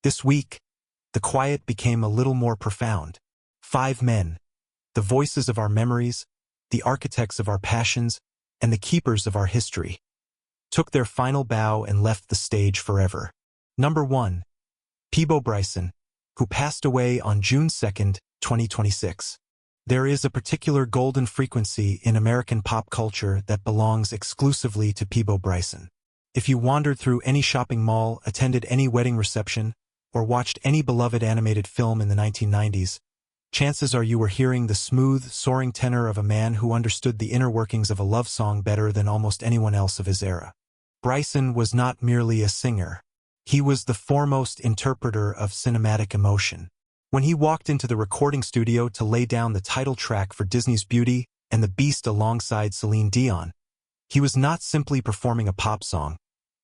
This week, the quiet became a little more profound. 5 men, the voices of our memories, the architects of our passions, and the keepers of our history, took their final bow and left the stage forever. Number 1. Peabo Bryson, who passed away on June 2, 2026. There is a particular golden frequency in American pop culture that belongs exclusively to Peabo Bryson. If you wandered through any shopping mall, attended any wedding reception, or watched any beloved animated film in the 1990s, chances are you were hearing the smooth, soaring tenor of a man who understood the inner workings of a love song better than almost anyone else of his era. Bryson was not merely a singer. He was the foremost interpreter of cinematic emotion. When he walked into the recording studio to lay down the title track for Disney's Beauty and the Beast alongside Celine Dion, he was not simply performing a pop song.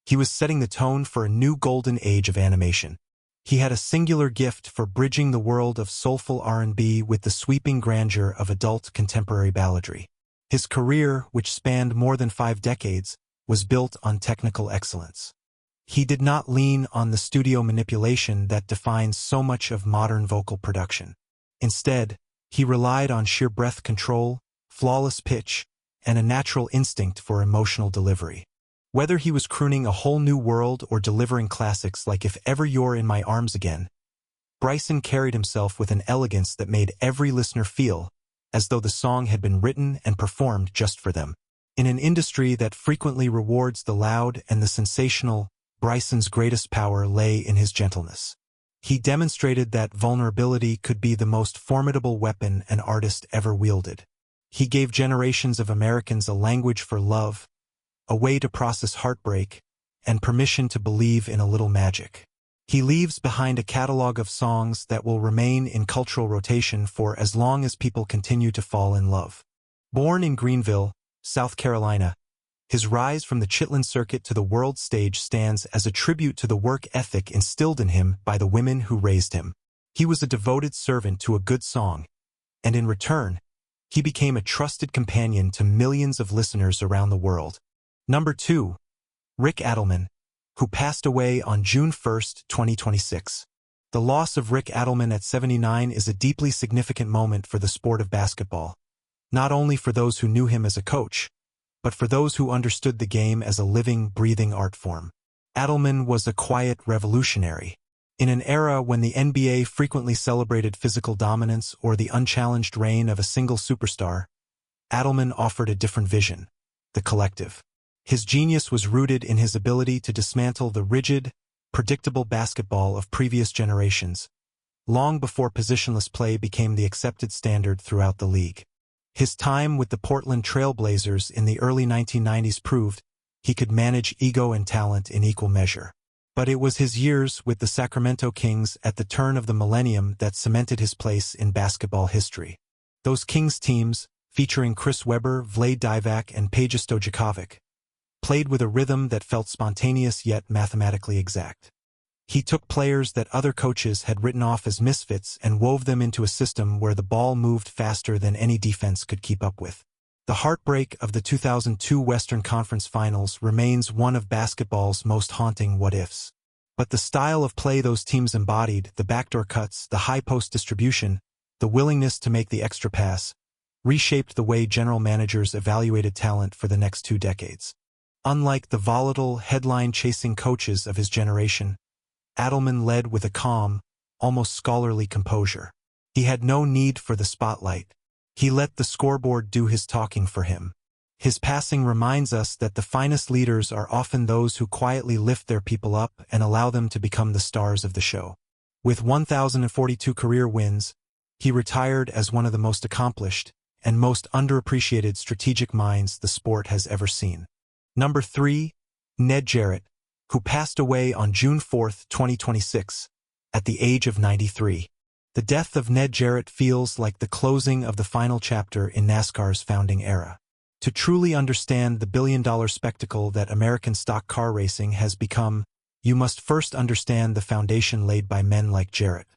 He was setting the tone for a new golden age of animation. He had a singular gift for bridging the world of soulful R&B with the sweeping grandeur of adult contemporary balladry. His career, which spanned more than 5 decades, was built on technical excellence. He did not lean on the studio manipulation that defines so much of modern vocal production. Instead, he relied on sheer breath control, flawless pitch, and a natural instinct for emotional delivery. Whether he was crooning a whole new world or delivering classics like If Ever You're in My Arms Again, Bryson carried himself with an elegance that made every listener feel as though the song had been written and performed just for them. In an industry that frequently rewards the loud and the sensational, Bryson's greatest power lay in his gentleness. He demonstrated that vulnerability could be the most formidable weapon an artist ever wielded. He gave generations of Americans a language for love, a way to process heartbreak, and permission to believe in a little magic. He leaves behind a catalog of songs that will remain in cultural rotation for as long as people continue to fall in love. Born in Greenville, South Carolina, his rise from the Chitlin circuit to the world stage stands as a tribute to the work ethic instilled in him by the women who raised him. He was a devoted servant to a good song, and in return, he became a trusted companion to millions of listeners around the world. Number 2. Rick Adelman, who passed away on June 1, 2026. The loss of Rick Adelman at 79 is a deeply significant moment for the sport of basketball, not only for those who knew him as a coach, but for those who understood the game as a living, breathing art form. Adelman was a quiet revolutionary. In an era when the NBA frequently celebrated physical dominance or the unchallenged reign of a single superstar, Adelman offered a different vision: the collective. His genius was rooted in his ability to dismantle the rigid, predictable basketball of previous generations, long before positionless play became the accepted standard throughout the league. His time with the Portland Trail Blazers in the early 1990s proved he could manage ego and talent in equal measure. But it was his years with the Sacramento Kings at the turn of the millennium that cemented his place in basketball history. Those Kings teams, featuring Chris Webber, Vlade Divac, and Peja Stojakovic, played with a rhythm that felt spontaneous yet mathematically exact. He took players that other coaches had written off as misfits and wove them into a system where the ball moved faster than any defense could keep up with. The heartbreak of the 2002 Western Conference Finals remains one of basketball's most haunting what-ifs. But the style of play those teams embodied, the backdoor cuts, the high-post distribution, the willingness to make the extra pass, reshaped the way general managers evaluated talent for the next 2 decades. Unlike the volatile, headline-chasing coaches of his generation, Adelman led with a calm, almost scholarly composure. He had no need for the spotlight. He let the scoreboard do his talking for him. His passing reminds us that the finest leaders are often those who quietly lift their people up and allow them to become the stars of the show. With 1,042 career wins, he retired as one of the most accomplished and most underappreciated strategic minds the sport has ever seen. Number 3. Ned Jarrett, who passed away on June 4, 2026, at the age of 93. The death of Ned Jarrett feels like the closing of the final chapter in NASCAR's founding era. To truly understand the billion-dollar spectacle that American stock car racing has become, you must first understand the foundation laid by men like Jarrett.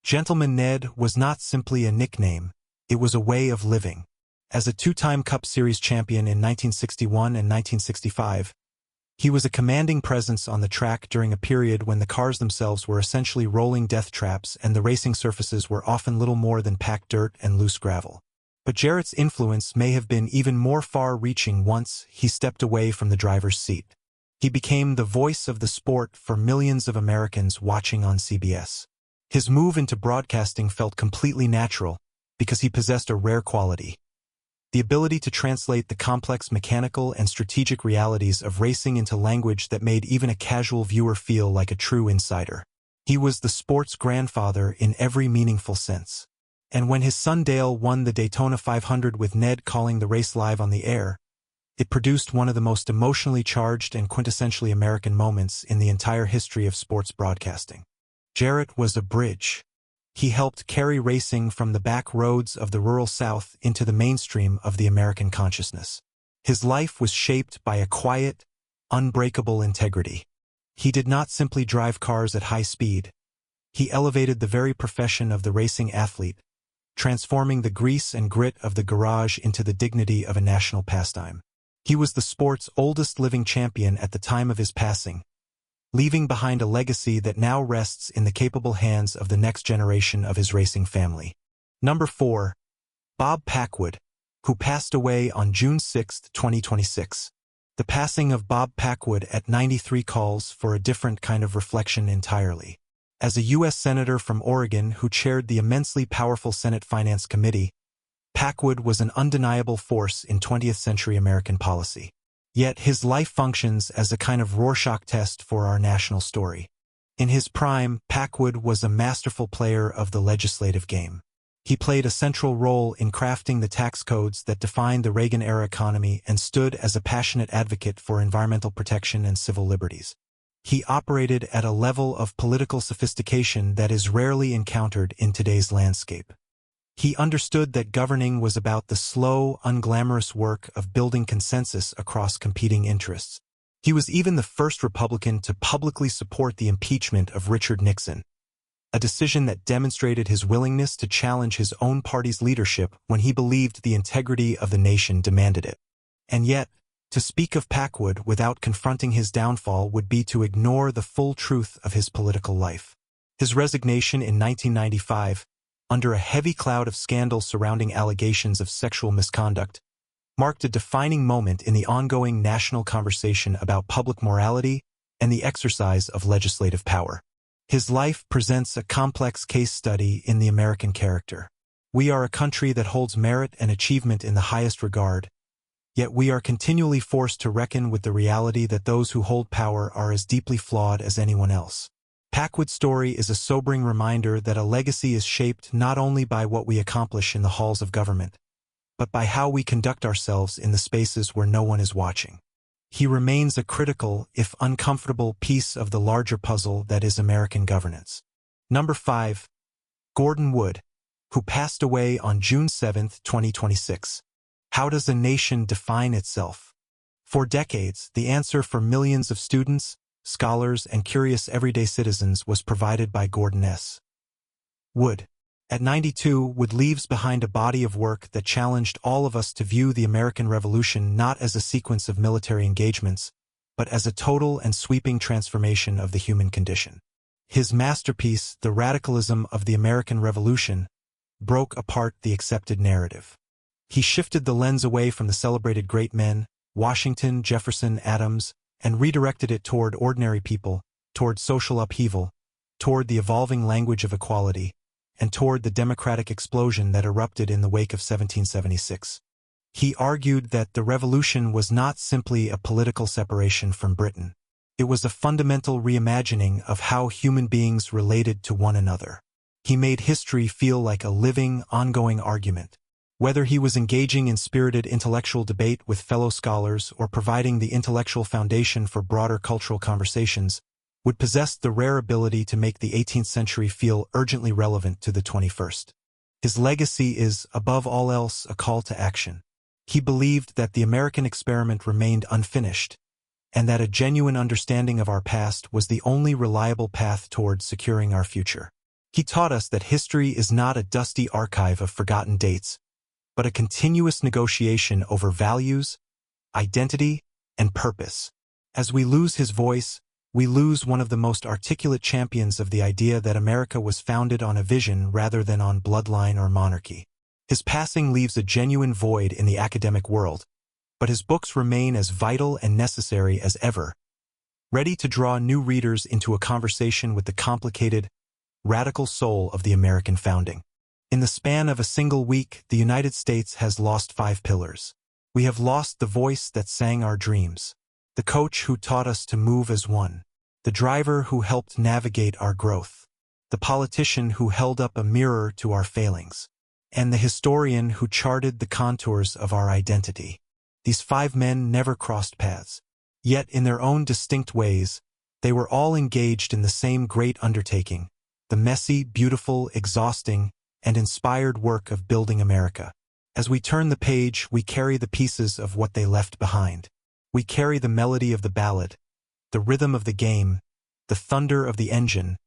Gentleman Ned was not simply a nickname, it was a way of living. As a 2-time Cup Series champion in 1961 and 1965, He was a commanding presence on the track during a period when the cars themselves were essentially rolling death traps and the racing surfaces were often little more than packed dirt and loose gravel. But Jarrett's influence may have been even more far-reaching once he stepped away from the driver's seat. He became the voice of the sport for millions of Americans watching on CBS. His move into broadcasting felt completely natural because he possessed a rare quality: the ability to translate the complex mechanical and strategic realities of racing into language that made even a casual viewer feel like a true insider. He was the sport's grandfather in every meaningful sense. And when his son Dale won the Daytona 500 with Ned calling the race live on the air, it produced one of the most emotionally charged and quintessentially American moments in the entire history of sports broadcasting. Jarrett was a bridge. He helped carry racing from the back roads of the rural South into the mainstream of the American consciousness. His life was shaped by a quiet, unbreakable integrity. He did not simply drive cars at high speed. He elevated the very profession of the racing athlete, transforming the grease and grit of the garage into the dignity of a national pastime. He was the sport's oldest living champion at the time of his passing, leaving behind a legacy that now rests in the capable hands of the next generation of his racing family. Number 4. Bob Packwood, who passed away on June 6, 2026. The passing of Bob Packwood at 93 calls for a different kind of reflection entirely. As a U.S. Senator from Oregon who chaired the immensely powerful Senate Finance Committee, Packwood was an undeniable force in 20th-century American policy. Yet his life functions as a kind of Rorschach test for our national story. In his prime, Packwood was a masterful player of the legislative game. He played a central role in crafting the tax codes that defined the Reagan-era economy and stood as a passionate advocate for environmental protection and civil liberties. He operated at a level of political sophistication that is rarely encountered in today's landscape. He understood that governing was about the slow, unglamorous work of building consensus across competing interests. He was even the first Republican to publicly support the impeachment of Richard Nixon, a decision that demonstrated his willingness to challenge his own party's leadership when he believed the integrity of the nation demanded it. And yet, to speak of Packwood without confronting his downfall would be to ignore the full truth of his political life. His resignation in 1995, under a heavy cloud of scandal surrounding allegations of sexual misconduct, marked a defining moment in the ongoing national conversation about public morality and the exercise of legislative power. His life presents a complex case study in the American character. We are a country that holds merit and achievement in the highest regard, yet we are continually forced to reckon with the reality that those who hold power are as deeply flawed as anyone else. Packwood's story is a sobering reminder that a legacy is shaped not only by what we accomplish in the halls of government, but by how we conduct ourselves in the spaces where no one is watching. He remains a critical, if uncomfortable, piece of the larger puzzle that is American governance. Number 5. Gordon Wood, who passed away on June 7, 2026. How does a nation define itself? For decades, the answer for millions of students, scholars, and curious everyday citizens was provided by Gordon S. Wood. At 92, Wood leaves behind a body of work that challenged all of us to view the American Revolution not as a sequence of military engagements, but as a total and sweeping transformation of the human condition. His masterpiece, The Radicalism of the American Revolution, broke apart the accepted narrative. He shifted the lens away from the celebrated great men, Washington, Jefferson, Adams, and redirected it toward ordinary people, toward social upheaval, toward the evolving language of equality, and toward the democratic explosion that erupted in the wake of 1776. He argued that the revolution was not simply a political separation from Britain. It was a fundamental reimagining of how human beings related to one another. He made history feel like a living, ongoing argument. Whether he was engaging in spirited intellectual debate with fellow scholars or providing the intellectual foundation for broader cultural conversations, Wood possessed the rare ability to make the 18th century feel urgently relevant to the 21st. His legacy is, above all else, a call to action. He believed that the American experiment remained unfinished, and that a genuine understanding of our past was the only reliable path toward securing our future. He taught us that history is not a dusty archive of forgotten dates, but a continuous negotiation over values, identity, and purpose. As we lose his voice, we lose one of the most articulate champions of the idea that America was founded on a vision rather than on bloodline or monarchy. His passing leaves a genuine void in the academic world, but his books remain as vital and necessary as ever, ready to draw new readers into a conversation with the complicated, radical soul of the American founding. In the span of a single week, the United States has lost 5 pillars. We have lost the voice that sang our dreams, the coach who taught us to move as one, the driver who helped navigate our growth, the politician who held up a mirror to our failings, and the historian who charted the contours of our identity. These 5 men never crossed paths. Yet, in their own distinct ways, they were all engaged in the same great undertaking, the messy, beautiful, exhausting, and inspired work of building America. As we turn the page, we carry the pieces of what they left behind. We carry the melody of the ballad, the rhythm of the game, the thunder of the engine,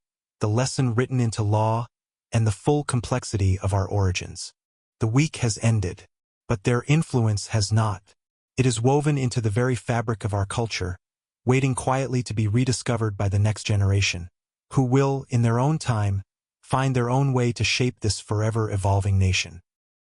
the lesson written into law, and the full complexity of our origins. The week has ended, but their influence has not. It is woven into the very fabric of our culture, waiting quietly to be rediscovered by the next generation, who will, in their own time, find their own way to shape this forever evolving nation.